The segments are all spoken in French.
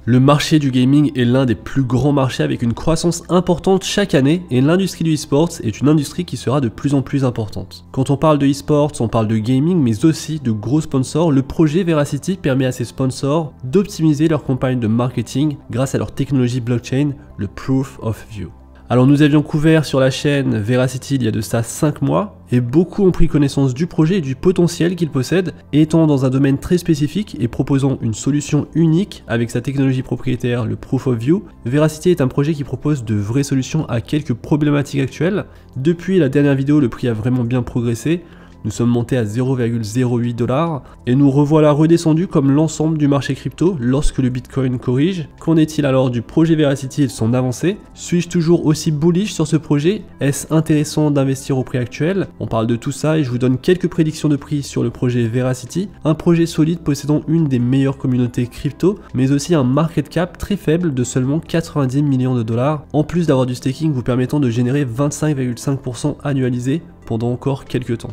Le marché du gaming est l'un des plus grands marchés avec une croissance importante chaque année et l'industrie du e-sport est une industrie qui sera de plus en plus importante. Quand on parle de e-sport, on parle de gaming mais aussi de gros sponsors. Le projet Veracity permet à ces sponsors d'optimiser leur campagne de marketing grâce à leur technologie blockchain, le Proof of View. Alors nous avions couvert sur la chaîne Veracity il y a de ça 5 mois et beaucoup ont pris connaissance du projet et du potentiel qu'il possède, étant dans un domaine très spécifique et proposant une solution unique avec sa technologie propriétaire, le Proof of View. Veracity est un projet qui propose de vraies solutions à quelques problématiques actuelles. Depuis la dernière vidéo, le prix a vraiment bien progressé. Nous sommes montés à 0,08 $ et nous revoilà redescendus comme l'ensemble du marché crypto lorsque le Bitcoin corrige. Qu'en est-il alors du projet Veracity et de son avancée? Suis-je toujours aussi bullish sur ce projet? Est-ce intéressant d'investir au prix actuel? On parle de tout ça et je vous donne quelques prédictions de prix sur le projet Veracity, un projet solide possédant une des meilleures communautés crypto, mais aussi un market cap très faible de seulement 90 millions de $, en plus d'avoir du staking vous permettant de générer 25,5% annualisé pendant encore quelques temps.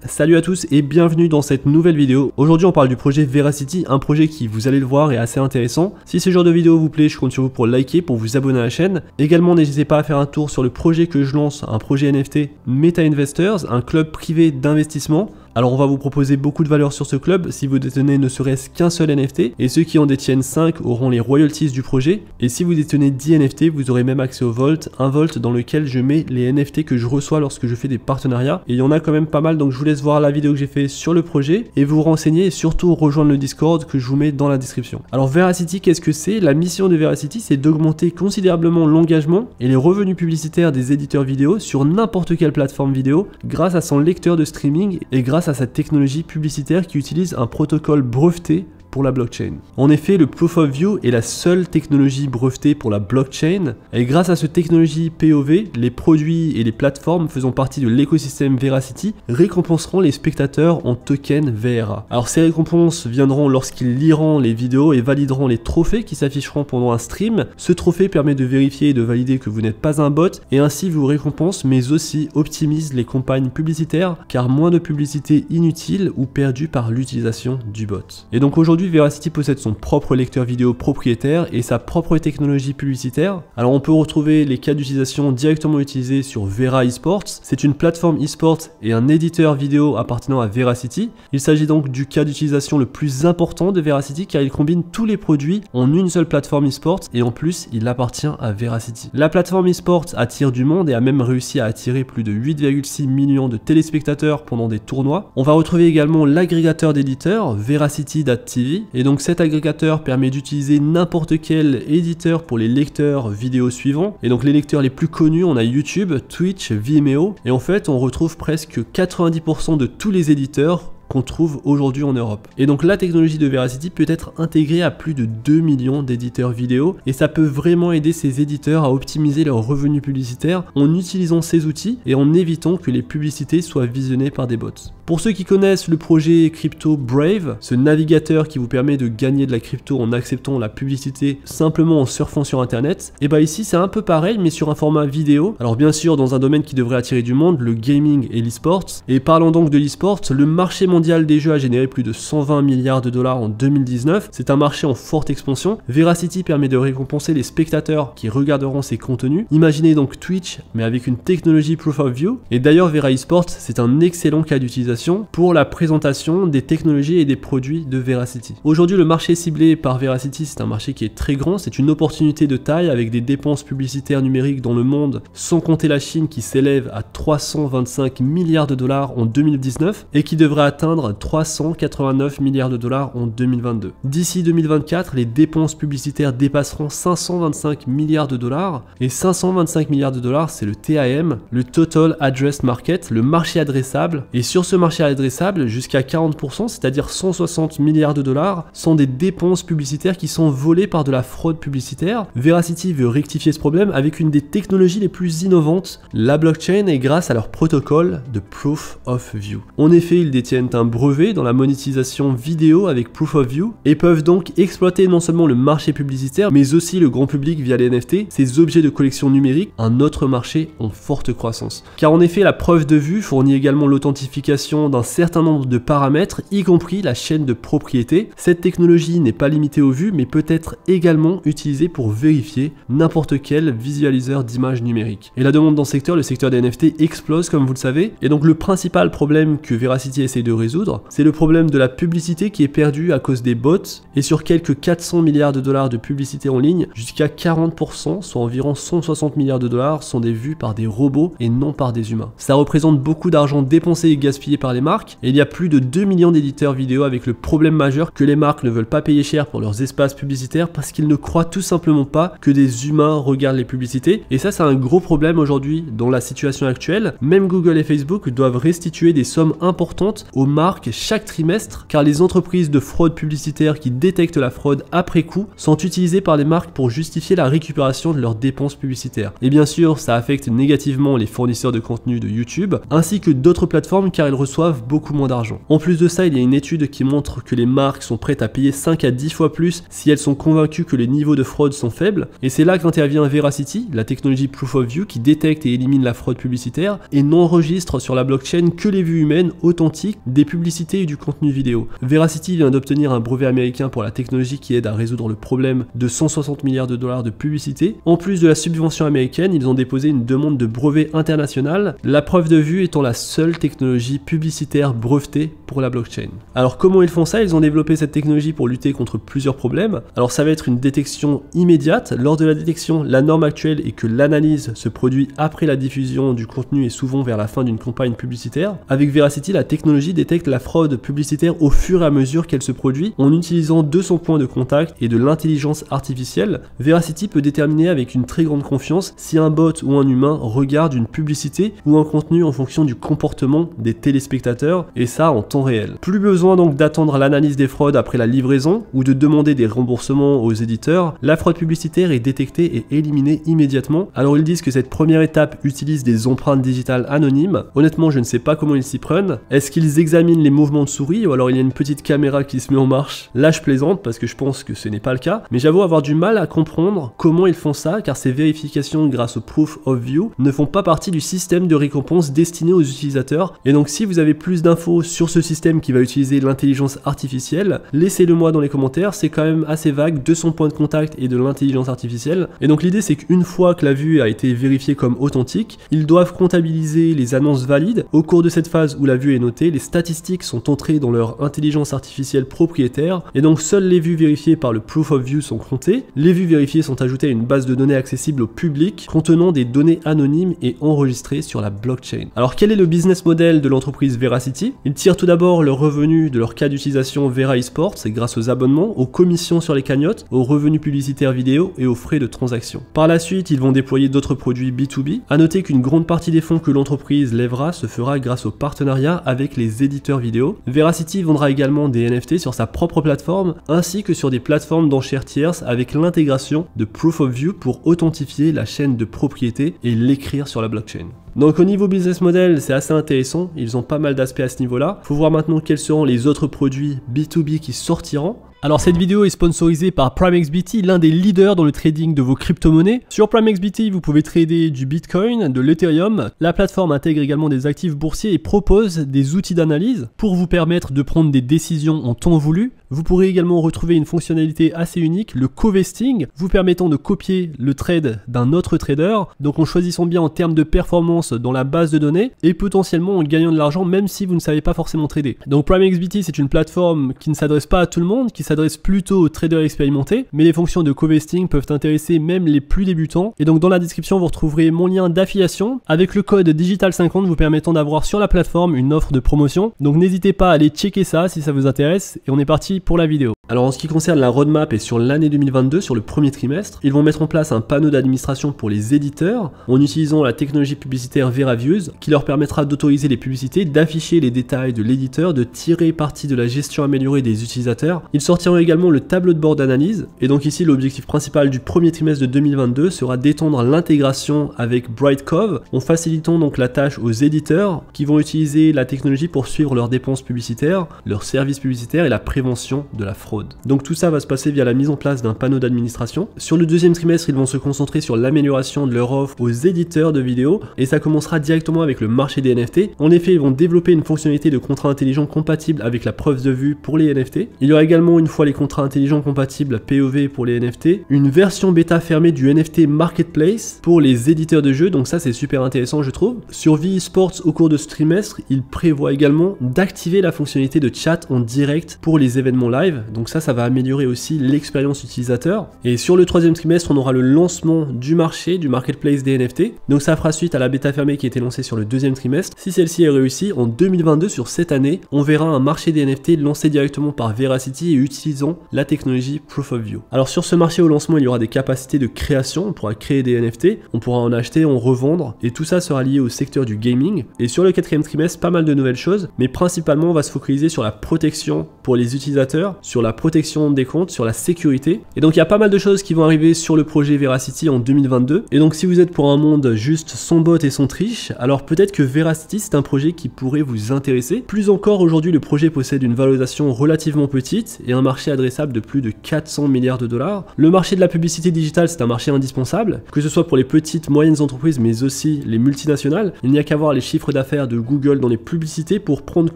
Salut à tous et bienvenue dans cette nouvelle vidéo. Aujourd'hui on parle du projet Veracity, un projet qui, vous allez le voir, est assez intéressant. Si ce genre de vidéo vous plaît, je compte sur vous pour liker, pour vous abonner à la chaîne. Également n'hésitez pas à faire un tour sur le projet que je lance, un projet NFT Meta Investors, un club privé d'investissement. Alors on va vous proposer beaucoup de valeur sur ce club si vous détenez ne serait-ce qu'un seul NFT, et ceux qui en détiennent 5 auront les royalties du projet, et si vous détenez 10 NFT, vous aurez même accès au Vault, un Vault dans lequel je mets les NFT que je reçois lorsque je fais des partenariats, et il y en a quand même pas mal, donc je vous laisse voir la vidéo que j'ai fait sur le projet, et vous renseigner, et surtout rejoindre le Discord que je vous mets dans la description. Alors Veracity, qu'est-ce que c'est? La mission de Veracity, c'est d'augmenter considérablement l'engagement et les revenus publicitaires des éditeurs vidéo sur n'importe quelle plateforme vidéo, grâce à son lecteur de streaming, et grâce à sa technologie publicitaire qui utilise un protocole breveté pour la blockchain. En effet, le Proof of View est la seule technologie brevetée pour la blockchain, et grâce à cette technologie POV, les produits et les plateformes faisant partie de l'écosystème Veracity récompenseront les spectateurs en token VRA. Alors ces récompenses viendront lorsqu'ils liront les vidéos et valideront les trophées qui s'afficheront pendant un stream. Ce trophée permet de vérifier et de valider que vous n'êtes pas un bot, et ainsi vous récompense mais aussi optimise les campagnes publicitaires, car moins de publicité inutile ou perdue par l'utilisation du bot. Et donc aujourd'hui Veracity possède son propre lecteur vidéo propriétaire et sa propre technologie publicitaire. Alors on peut retrouver les cas d'utilisation directement utilisés sur Vera Esports. C'est une plateforme esports et un éditeur vidéo appartenant à Veracity. Il s'agit donc du cas d'utilisation le plus important de Veracity car il combine tous les produits en une seule plateforme esports et en plus il appartient à Veracity. La plateforme esports attire du monde et a même réussi à attirer plus de 8,6 millions de téléspectateurs pendant des tournois. On va retrouver également l'agrégateur d'éditeurs Veracity.tv. Et donc cet agrégateur permet d'utiliser n'importe quel éditeur pour les lecteurs vidéo suivants. Et donc les lecteurs les plus connus, on a YouTube, Twitch, Vimeo. Et en fait, on retrouve presque 90% de tous les éditeurs qu'on trouve aujourd'hui en Europe. Et donc la technologie de Veracity peut être intégrée à plus de 2 millions d'éditeurs vidéo et ça peut vraiment aider ces éditeurs à optimiser leurs revenus publicitaires en utilisant ces outils et en évitant que les publicités soient visionnées par des bots. Pour ceux qui connaissent le projet crypto Brave, ce navigateur qui vous permet de gagner de la crypto en acceptant la publicité simplement en surfant sur internet, et bah ici c'est un peu pareil mais sur un format vidéo. Alors bien sûr dans un domaine qui devrait attirer du monde, le gaming et l'e-sport. Et parlons donc de l'e-sport, le marché mondial des jeux a généré plus de 120 milliards de dollars en 2019. C'est un marché en forte expansion. Veracity permet de récompenser les spectateurs qui regarderont ces contenus. Imaginez donc Twitch mais avec une technologie Proof of View. Et d'ailleurs Vera Esports c'est un excellent cas d'utilisation pour la présentation des technologies et des produits de Veracity. Aujourd'hui le marché ciblé par Veracity c'est un marché qui est très grand, c'est une opportunité de taille avec des dépenses publicitaires numériques dans le monde sans compter la Chine qui s'élève à 325 milliards de dollars en 2019 et qui devrait atteindre 389 milliards de dollars en 2022. D'ici 2024, les dépenses publicitaires dépasseront 525 milliards de dollars et 525 milliards de dollars c'est le TAM, le Total Addressed Market, le marché adressable, et sur ce marché adressable, jusqu'à 40%, c'est-à-dire 160 milliards de dollars, sont des dépenses publicitaires qui sont volées par de la fraude publicitaire. Veracity veut rectifier ce problème avec une des technologies les plus innovantes, la blockchain, et grâce à leur protocole de Proof of View. En effet, ils détiennent un brevet dans la monétisation vidéo avec Proof of View et peuvent donc exploiter non seulement le marché publicitaire mais aussi le grand public via les NFT, ces objets de collection numérique, un autre marché en forte croissance. Car en effet, la preuve de vue fournit également l'authentification d'un certain nombre de paramètres, y compris la chaîne de propriété. Cette technologie n'est pas limitée aux vues mais peut être également utilisée pour vérifier n'importe quel visualiseur d'images numériques. Et la demande dans ce secteur, le secteur des NFT, explose comme vous le savez. Et donc le principal problème que Veracity essaie de résoudre, c'est le problème de la publicité qui est perdue à cause des bots. Et sur quelques 400 milliards de dollars de publicité en ligne, jusqu'à 40%, soit environ 160 milliards de dollars, sont des vues par des robots et non par des humains. Ça représente beaucoup d'argent dépensé et gaspillé par les marques. Et il y a plus de 2 millions d'éditeurs vidéo avec le problème majeur que les marques ne veulent pas payer cher pour leurs espaces publicitaires parce qu'ils ne croient tout simplement pas que des humains regardent les publicités. Et ça, c'est un gros problème aujourd'hui dans la situation actuelle. Même Google et Facebook doivent restituer des sommes importantes aux marques chaque trimestre car les entreprises de fraude publicitaire qui détectent la fraude après coup sont utilisées par les marques pour justifier la récupération de leurs dépenses publicitaires. Et bien sûr, ça affecte négativement les fournisseurs de contenu de YouTube ainsi que d'autres plateformes car ils reçoivent beaucoup moins d'argent. En plus de ça, il y a une étude qui montre que les marques sont prêtes à payer 5 à 10 fois plus si elles sont convaincues que les niveaux de fraude sont faibles. Et c'est là qu'intervient Veracity, la technologie Proof of View qui détecte et élimine la fraude publicitaire et n'enregistre sur la blockchain que les vues humaines authentiques des publicités et du contenu vidéo. Veracity vient d'obtenir un brevet américain pour la technologie qui aide à résoudre le problème de 160 milliards de dollars de publicité. En plus de la subvention américaine, ils ont déposé une demande de brevet international, la preuve de vue étant la seule technologie publicitaire brevetée pour la blockchain. Alors comment ils font ça? Ils ont développé cette technologie pour lutter contre plusieurs problèmes. Alors ça va être une détection immédiate. Lors de la détection, la norme actuelle est que l'analyse se produit après la diffusion du contenu et souvent vers la fin d'une campagne publicitaire. Avec Veracity, la technologie détecte la fraude publicitaire au fur et à mesure qu'elle se produit en utilisant 200 points de contact et de l'intelligence artificielle. Veracity peut déterminer avec une très grande confiance si un bot ou un humain regarde une publicité ou un contenu en fonction du comportement des téléspectateurs et ça en temps réel. Plus besoin donc d'attendre l'analyse des fraudes après la livraison ou de demander des remboursements aux éditeurs. La fraude publicitaire est détectée et éliminée immédiatement. Alors ils disent que cette première étape utilise des empreintes digitales anonymes. Honnêtement, je ne sais pas comment ils s'y prennent. Est-ce qu'ils examinent les mouvements de souris ou alors il y a une petite caméra qui se met en marche? Là je plaisante parce que je pense que ce n'est pas le cas, mais j'avoue avoir du mal à comprendre comment ils font ça car ces vérifications grâce au Proof of View ne font pas partie du système de récompense destiné aux utilisateurs. Et donc si vous avez plus d'infos sur ce système qui va utiliser l'intelligence artificielle, laissez-le moi dans les commentaires, c'est quand même assez vague, 200 points de contact et de l'intelligence artificielle. Et donc l'idée c'est qu'une fois que la vue a été vérifiée comme authentique, ils doivent comptabiliser les annonces valides. Au cours de cette phase où la vue est notée, les statistiques sont entrées dans leur intelligence artificielle propriétaire et donc seules les vues vérifiées par le Proof of View sont comptées. Les vues vérifiées sont ajoutées à une base de données accessible au public contenant des données anonymes et enregistrées sur la blockchain. Alors quel est le business model de l'entreprise Veracity? Ils tirent tout d'abord le revenu de leur cas d'utilisation Vera eSports, c'est grâce aux abonnements, aux commissions sur les cagnottes, aux revenus publicitaires vidéo et aux frais de transaction. Par la suite, ils vont déployer d'autres produits B2B. À noter qu'une grande partie des fonds que l'entreprise lèvera se fera grâce au partenariat avec les éditeurs vidéo. Veracity vendra également des NFT sur sa propre plateforme ainsi que sur des plateformes d'enchères tierces avec l'intégration de Proof of View pour authentifier la chaîne de propriété et l'écrire sur la blockchain. Donc au niveau business model, c'est assez intéressant, ils ont pas mal d'aspects à ce niveau-là. Faut voir maintenant quels seront les autres produits B2B qui sortiront. Alors cette vidéo est sponsorisée par PrimeXBT, l'un des leaders dans le trading de vos crypto-monnaies. Sur PrimeXBT, vous pouvez trader du Bitcoin, de l'Ethereum. La plateforme intègre également des actifs boursiers et propose des outils d'analyse pour vous permettre de prendre des décisions en temps voulu. Vous pourrez également retrouver une fonctionnalité assez unique, le co-vesting, vous permettant de copier le trade d'un autre trader, donc en choisissant bien en termes de performance dans la base de données et potentiellement en gagnant de l'argent même si vous ne savez pas forcément trader. Donc PrimeXBT, c'est une plateforme qui ne s'adresse pas à tout le monde, qui s'adresse plutôt aux traders expérimentés, mais les fonctions de co-vesting peuvent intéresser même les plus débutants. Et donc dans la description, vous retrouverez mon lien d'affiliation avec le code Digital50 vous permettant d'avoir sur la plateforme une offre de promotion. Donc n'hésitez pas à aller checker ça si ça vous intéresse et on est parti pour la vidéo. Alors en ce qui concerne la roadmap et sur l'année 2022, sur le premier trimestre, ils vont mettre en place un panneau d'administration pour les éditeurs en utilisant la technologie publicitaire VeraViews qui leur permettra d'autoriser les publicités, d'afficher les détails de l'éditeur, de tirer parti de la gestion améliorée des utilisateurs. Ils sortiront également le tableau de bord d'analyse et donc ici l'objectif principal du premier trimestre de 2022 sera d'étendre l'intégration avec Brightcove en facilitant donc la tâche aux éditeurs qui vont utiliser la technologie pour suivre leurs dépenses publicitaires, leurs services publicitaires et la prévention de la fraude. Donc tout ça va se passer via la mise en place d'un panneau d'administration. Sur le deuxième trimestre, ils vont se concentrer sur l'amélioration de leur offre aux éditeurs de vidéos et ça commencera directement avec le marché des NFT. En effet, ils vont développer une fonctionnalité de contrat intelligent compatible avec la preuve de vue pour les NFT. Il y aura également, une fois les contrats intelligents compatibles POV pour les NFT, une version bêta fermée du NFT Marketplace pour les éditeurs de jeux, donc ça c'est super intéressant je trouve. Sur VE Sports, au cours de ce trimestre, ils prévoient également d'activer la fonctionnalité de chat en direct pour les événements live, donc ça va améliorer aussi l'expérience utilisateur. Et sur le troisième trimestre, on aura le lancement du marché, du marketplace des NFT. Donc ça fera suite à la bêta fermée qui a été lancée sur le deuxième trimestre. Si celle-ci est réussie, en 2022, sur cette année, on verra un marché des NFT lancé directement par Veracity et utilisant la technologie Proof of View. Alors sur ce marché au lancement, il y aura des capacités de création, on pourra créer des NFT, on pourra en acheter, en revendre, et tout ça sera lié au secteur du gaming. Et sur le quatrième trimestre, pas mal de nouvelles choses, mais principalement on va se focaliser sur la protection pour les utilisateurs, sur la protection des comptes, sur la sécurité. Et donc il y a pas mal de choses qui vont arriver sur le projet Veracity en 2022. Et donc si vous êtes pour un monde juste sans bot et sans triche, alors peut-être que Veracity c'est un projet qui pourrait vous intéresser. Plus encore, aujourd'hui le projet possède une valorisation relativement petite et un marché adressable de plus de 400 milliards de dollars. Le marché de la publicité digitale c'est un marché indispensable, que ce soit pour les petites, moyennes entreprises mais aussi les multinationales. Il n'y a qu'à voir les chiffres d'affaires de Google dans les publicités pour prendre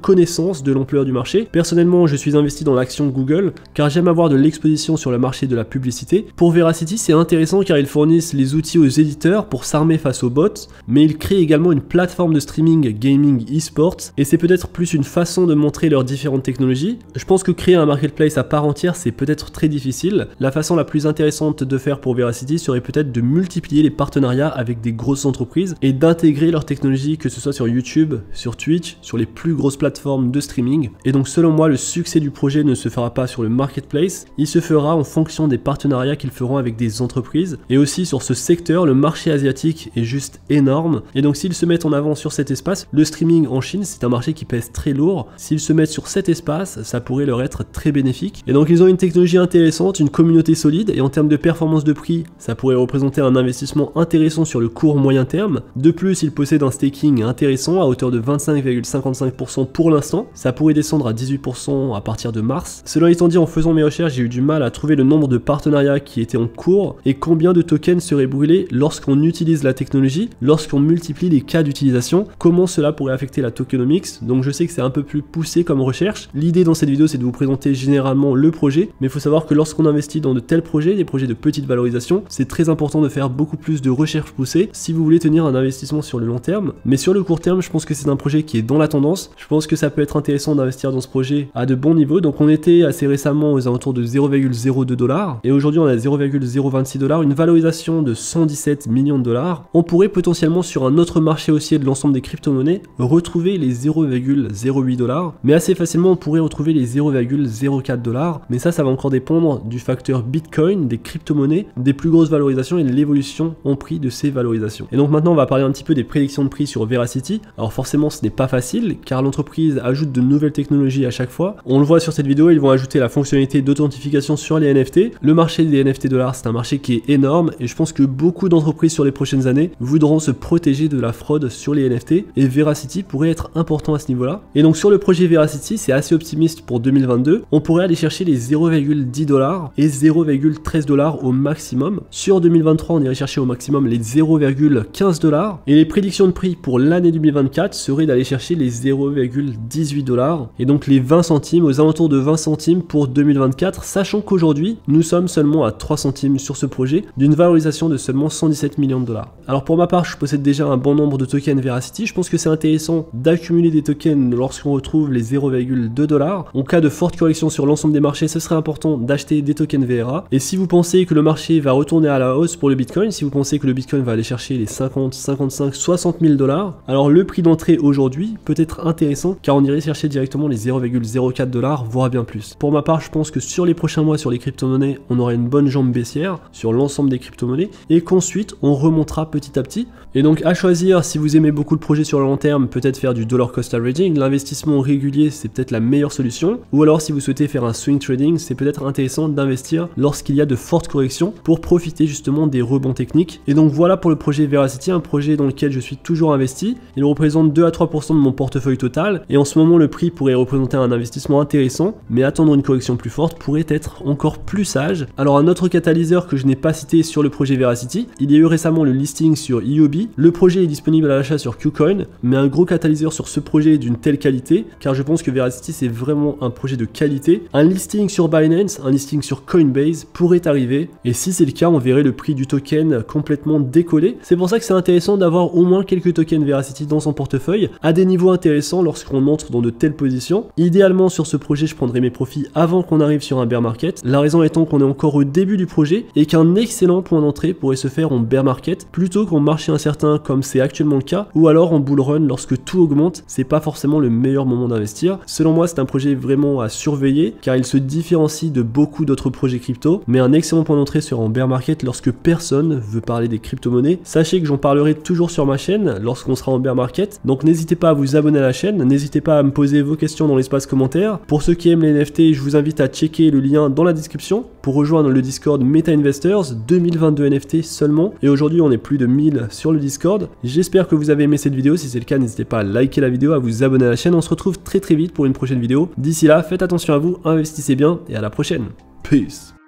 connaissance de l'ampleur du marché. Personnellement, je suis investi dans l'action Google car j'aime avoir de l'exposition sur le marché de la publicité. Pour Veracity, c'est intéressant car ils fournissent les outils aux éditeurs pour s'armer face aux bots, mais ils créent également une plateforme de streaming gaming e-sports et c'est peut-être plus une façon de montrer leurs différentes technologies. Je pense que créer un marketplace à part entière, c'est peut-être très difficile. La façon la plus intéressante de faire pour Veracity serait peut-être de multiplier les partenariats avec des grosses entreprises et d'intégrer leur technologie, que ce soit sur YouTube, sur Twitch, sur les plus grosses plateformes de streaming. Et donc selon moi, le succès du projet ne se fera pas sur le marketplace, il se fera en fonction des partenariats qu'ils feront avec des entreprises. Et aussi sur ce secteur, le marché asiatique est juste énorme. Et donc s'ils se mettent en avant sur cet espace, le streaming en Chine, c'est un marché qui pèse très lourd. S'ils se mettent sur cet espace, ça pourrait leur être très bénéfique. Et donc ils ont une technologie intéressante, une communauté solide, et en termes de performance de prix, ça pourrait représenter un investissement intéressant sur le court moyen terme. De plus, ils possèdent un staking intéressant à hauteur de 25,55% pour l'instant. Ça pourrait descendre à 18% à partir de mars. Cela étant dit, en faisant mes recherches, j'ai eu du mal à trouver le nombre de partenariats qui étaient en cours et combien de tokens seraient brûlés lorsqu'on utilise la technologie, lorsqu'on multiplie les cas d'utilisation, comment cela pourrait affecter la tokenomics. Donc je sais que c'est un peu plus poussé comme recherche. L'idée dans cette vidéo, c'est de vous présenter généralement le projet, mais il faut savoir que lorsqu'on investit dans de tels projets, des projets de petite valorisation, c'est très important de faire beaucoup plus de recherche poussée si vous voulez tenir un investissement sur le long terme. Mais sur le court terme, je pense que c'est un projet qui est dans la tendance. Je pense que ça peut être intéressant d'investir dans ce projet à de bons niveaux. Donc on était assez récemment aux alentours de 0,02 $ et aujourd'hui on a 0,026 $, une valorisation de 117 millions de dollars. On pourrait potentiellement sur un autre marché haussier de l'ensemble des crypto-monnaies retrouver les 0,08 $, mais assez facilement on pourrait retrouver les 0,04 $, mais ça va encore dépendre du facteur Bitcoin, des crypto-monnaies, des plus grosses valorisations et de l'évolution en prix de ces valorisations. Et donc maintenant on va parler un petit peu des prédictions de prix sur Veracity. Alors forcément ce n'est pas facile car l'entreprise ajoute de nouvelles technologies à chaque fois. On le voit sur cette vidéo, ils vont ajouter la fonctionnalité d'authentification sur les NFT. Le marché des NFT dollars, c'est un marché qui est énorme et je pense que beaucoup d'entreprises sur les prochaines années voudront se protéger de la fraude sur les NFT et Veracity pourrait être important à ce niveau-là. Et donc sur le projet Veracity, c'est assez optimiste pour 2022. On pourrait aller chercher les 0,10 $ et 0,13 $ au maximum. Sur 2023, on irait chercher au maximum les 0,15 $ et les prédictions de prix pour l'année 2024 seraient d'aller chercher les 0,18 $ et donc les 20 centimes, aux alentours de 20 centimes pour 2024, sachant qu'aujourd'hui, nous sommes seulement à 3 centimes sur ce projet, d'une valorisation de seulement 117 millions de dollars. Alors pour ma part, je possède déjà un bon nombre de tokens Veracity, je pense que c'est intéressant d'accumuler des tokens lorsqu'on retrouve les 0,2 $. En cas de forte correction sur l'ensemble des marchés, ce serait important d'acheter des tokens VRA. Et si vous pensez que le marché va retourner à la hausse pour le Bitcoin, si vous pensez que le Bitcoin va aller chercher les 50, 55, 60 000 $, alors le prix d'entrée aujourd'hui peut être intéressant car on irait chercher directement les 0,04 $, voire bien plus. Pour ma ma part, je pense que sur les prochains mois, sur les crypto-monnaies, on aura une bonne jambe baissière sur l'ensemble des crypto-monnaies et qu'ensuite, on remontera petit à petit. Et donc, à choisir, si vous aimez beaucoup le projet sur le long terme, peut-être faire du dollar cost averaging, l'investissement régulier, c'est peut-être la meilleure solution. Ou alors, si vous souhaitez faire un swing trading, c'est peut-être intéressant d'investir lorsqu'il y a de fortes corrections pour profiter justement des rebonds techniques. Et donc, voilà pour le projet Veracity, un projet dans lequel je suis toujours investi. Il représente 2 à 3% de mon portefeuille total. Et en ce moment, le prix pourrait représenter un investissement intéressant, mais attendre une correction plus forte pourrait être encore plus sage. Alors, un autre catalyseur que je n'ai pas cité sur le projet Veracity, il y a eu récemment le listing sur IOB. Le projet est disponible à l'achat sur KuCoin, mais un gros catalyseur sur ce projet est d'une telle qualité, car je pense que Veracity c'est vraiment un projet de qualité. Un listing sur Binance, un listing sur Coinbase pourrait arriver, et si c'est le cas, on verrait le prix du token complètement décoller. C'est pour ça que c'est intéressant d'avoir au moins quelques tokens Veracity dans son portefeuille, à des niveaux intéressants lorsqu'on entre dans de telles positions. Idéalement sur ce projet, je prendrai mes profits avant qu'on arrive sur un bear market, la raison étant qu'on est encore au début du projet, et qu'un excellent point d'entrée pourrait se faire en bear market, plutôt qu'en marché incertain comme c'est actuellement le cas, ou alors en bull run lorsque tout augmente, c'est pas forcément le meilleur moment d'investir. Selon moi, c'est un projet vraiment à surveiller, car il se différencie de beaucoup d'autres projets crypto, mais un excellent point d'entrée sera en bear market lorsque personne veut parler des crypto-monnaies. Sachez que j'en parlerai toujours sur ma chaîne lorsqu'on sera en bear market, donc n'hésitez pas à vous abonner à la chaîne, n'hésitez pas à me poser vos questions dans l'espace commentaire. Pour ceux qui aiment les NFT, je vous invite à checker le lien dans la description pour rejoindre le Discord Meta Investors, 2022 NFT seulement, et aujourd'hui on est plus de 1000 sur le Discord. J'espère que vous avez aimé cette vidéo, si c'est le cas n'hésitez pas à liker la vidéo, à vous abonner à la chaîne, on se retrouve très vite pour une prochaine vidéo. D'ici là, faites attention à vous, investissez bien et à la prochaine. Peace.